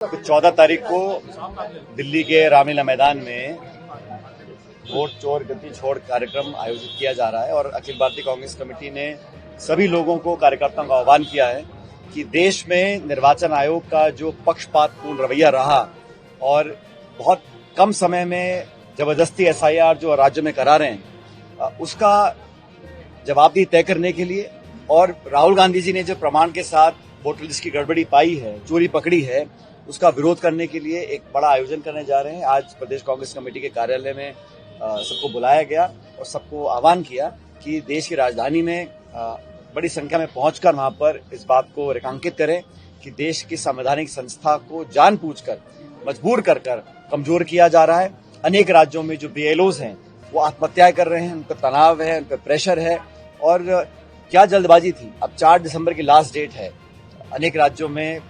14 तारीख को दिल्ली के रामलीला मैदान में वोट चोर गति छोड़ कार्यक्रम आयोजित किया जा रहा है और अखिल भारतीय कांग्रेस कमेटी ने सभी लोगों को, कार्यकर्ताओं का आह्वान किया है कि देश में निर्वाचन आयोग का जो पक्षपातपूर्ण रवैया रहा और बहुत कम समय में जबरदस्ती एसआईआर जो राज्य में करा रहे हैं, उसका जवाबदेही तय करने के लिए और राहुल गांधी जी ने जो प्रमाण के साथ वोटर लिस्ट की गड़बड़ी पाई है, चोरी पकड़ी है, उसका विरोध करने के लिए एक बड़ा आयोजन करने जा रहे हैं। आज प्रदेश कांग्रेस कमेटी के कार्यालय में सबको बुलाया गया और सबको आह्वान किया कि देश की राजधानी में बड़ी संख्या में पहुंचकर वहां पर इस बात को रेखांकित करें कि देश की संवैधानिक संस्था को जानबूझकर मजबूर कर कमजोर किया जा रहा है। अनेक राज्यों में जो बीएलओज हैं वो आत्महत्याएं कर रहे हैं, उन पर तनाव है, उन पर प्रेशर है और क्या जल्दबाजी थी। अब 4 दिसंबर की लास्ट डेट है। अनेक राज्यों में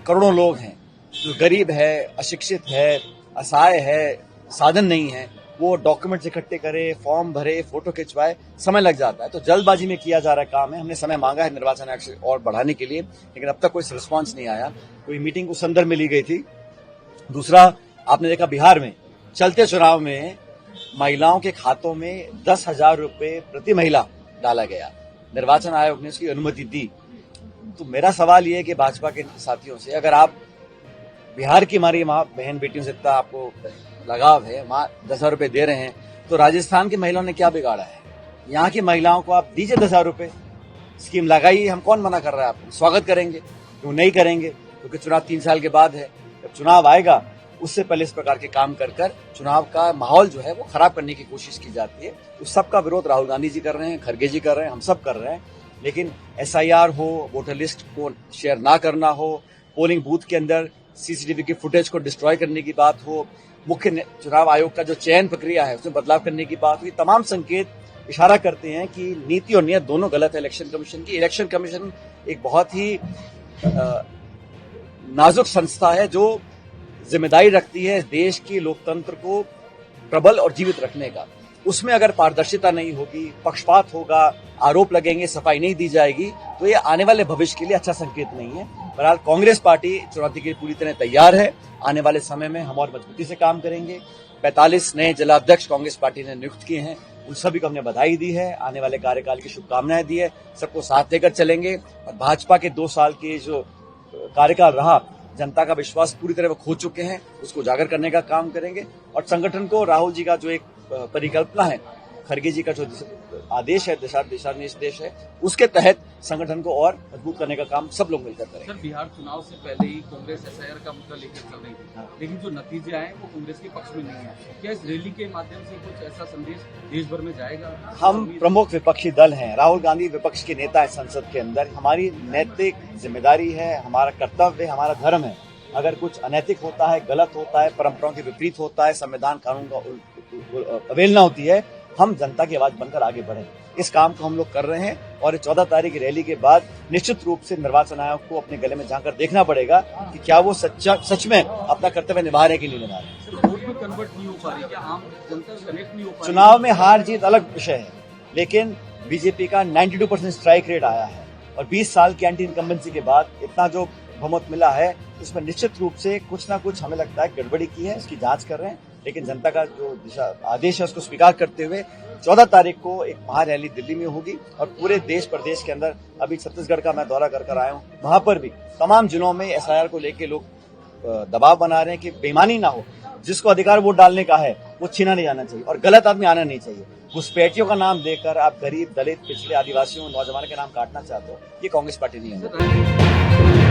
करोड़ों लोग हैं जो गरीब है, अशिक्षित है, असहाय है, साधन नहीं है, वो डॉक्यूमेंट्स इकट्ठे करे, फॉर्म भरे, फोटो खिंचवाए, समय लग जाता है। तो जल्दबाजी में किया जा रहा काम है। हमने समय मांगा है निर्वाचन आयोग से और बढ़ाने के लिए, लेकिन अब तक कोई रिस्पॉन्स नहीं आया। कोई मीटिंग उस संदर्भ में ली गई थी। दूसरा, आपने देखा बिहार में चलते चुनाव में महिलाओं के खातों में 10,000 रुपए प्रति महिला डाला गया। निर्वाचन आयोग ने उसकी अनुमति दी। तो मेरा सवाल ये है कि भाजपा के साथियों से, अगर आप बिहार की हमारी माँ बहन बेटियों से इतना आपको लगाव है, माँ 10,000 रुपए दे रहे हैं, तो राजस्थान की महिलाओं ने क्या बिगाड़ा है? यहाँ की महिलाओं को आप दीजिए 10,000 रुपए, स्कीम लगाइए। हम कौन मना कर रहा है? आपको स्वागत करेंगे। क्यों नहीं करेंगे? क्योंकि चुनाव 3 साल के बाद है। जब चुनाव आएगा उससे पहले इस प्रकार के काम कर चुनाव का माहौल जो है वो खराब करने की कोशिश की जाती है। उस सब का विरोध राहुल गांधी जी कर रहे हैं, खड़गे जी कर रहे हैं, हम सब कर रहे हैं। लेकिन एसआईआर हो, वोटर लिस्ट को शेयर ना करना हो, पोलिंग बूथ के अंदर सीसीटीवी की फुटेज को डिस्ट्रॉय करने की बात हो, मुख्य चुनाव आयोग का जो चयन प्रक्रिया है उसमें बदलाव करने की बात हो, ये तमाम संकेत इशारा करते हैं कि नीति और नियत दोनों गलत है इलेक्शन कमीशन की। इलेक्शन कमीशन एक बहुत ही नाजुक संस्था है जो जिम्मेदारी रखती है देश की लोकतंत्र को प्रबल और जीवित रखने का। उसमें अगर पारदर्शिता नहीं होगी, पक्षपात होगा, आरोप लगेंगे, सफाई नहीं दी जाएगी, तो ये आने वाले भविष्य के लिए अच्छा संकेत नहीं है। बहरहाल कांग्रेस पार्टी चुनौती के लिए पूरी तरह तैयार है। आने वाले समय में हम और मजबूती से काम करेंगे। 45 नए जिलाध्यक्ष कांग्रेस पार्टी ने नियुक्त किए हैं, उन सभी को हमने बधाई दी है, आने वाले कार्यकाल की शुभकामनाएं दी है। सबको साथ लेकर चलेंगे और भाजपा के 2 साल के जो कार्यकाल रहा, जनता का विश्वास पूरी तरह वो खो चुके हैं, उसको उजागर करने का काम करेंगे। और संगठन को राहुल जी का जो एक परिकल्पना है, खड़गे जी का जो आदेश है, दिशा निर्देश है, उसके तहत संगठन को और मजबूत करने का काम सब लोग मिलकर करेंगे। सर, बिहार चुनाव से पहले ही कांग्रेस एसआईआर का मुद्दा लेकर चल रही थी, लेकिन जो नतीजे आए वो कांग्रेस के पक्ष में नहीं है। क्या इस रैली के माध्यम से कुछ ऐसा संदेश देश भर में जाएगा? हम प्रमुख विपक्षी दल हैं, राहुल गांधी विपक्ष के नेता है संसद के अंदर। हमारी नैतिक जिम्मेदारी है, हमारा कर्तव्य है, हमारा धर्म है। अगर कुछ अनैतिक होता है, गलत होता है, परंपराओं के विपरीत होता है, संविधान कानून का अवहेलना होती है, हम जनता की आवाज बनकर आगे बढ़े। इस काम को हम लोग कर रहे हैं और 14 तारीख की रैली के बाद निश्चित रूप से निर्वाचन आयोग को अपने गले में झांककर देखना पड़ेगा कि क्या वो सच में अपना कर्तव्य निभा रहे कि नहीं निभा रहे। वोट में कन्वर्ट नहीं हो पा रही, क्या आम जनता कनेक्ट नहीं हो पा रही? चुनाव में हार जीत अलग विषय है, लेकिन बीजेपी का 92% स्ट्राइक रेट आया है और 20 साल की एंटी इनकम्बेंसी के बाद इतना जो बहुमत मिला है, इसमें निश्चित रूप से कुछ ना कुछ हमें लगता है गड़बड़ी की है। इसकी जांच कर रहे हैं, लेकिन जनता का जो आदेश है उसको स्वीकार करते हुए 14 तारीख को एक महारैली दिल्ली में होगी और पूरे देश प्रदेश के अंदर, अभी छत्तीसगढ़ का मैं दौरा कर आया हूँ, वहां पर भी तमाम जिलों में एसआईआर को लेकर लोग दबाव बना रहे हैं कि बेईमानी ना हो। जिसको अधिकार वोट डालने का है वो छीना नहीं जाना चाहिए और गलत आदमी आना नहीं चाहिए। घुसपैठियों का नाम देकर आप गरीब, दलित, पिछड़े, आदिवासियों, नौजवानों के नाम काटना चाहते हो, ये कांग्रेस पार्टी नहीं है।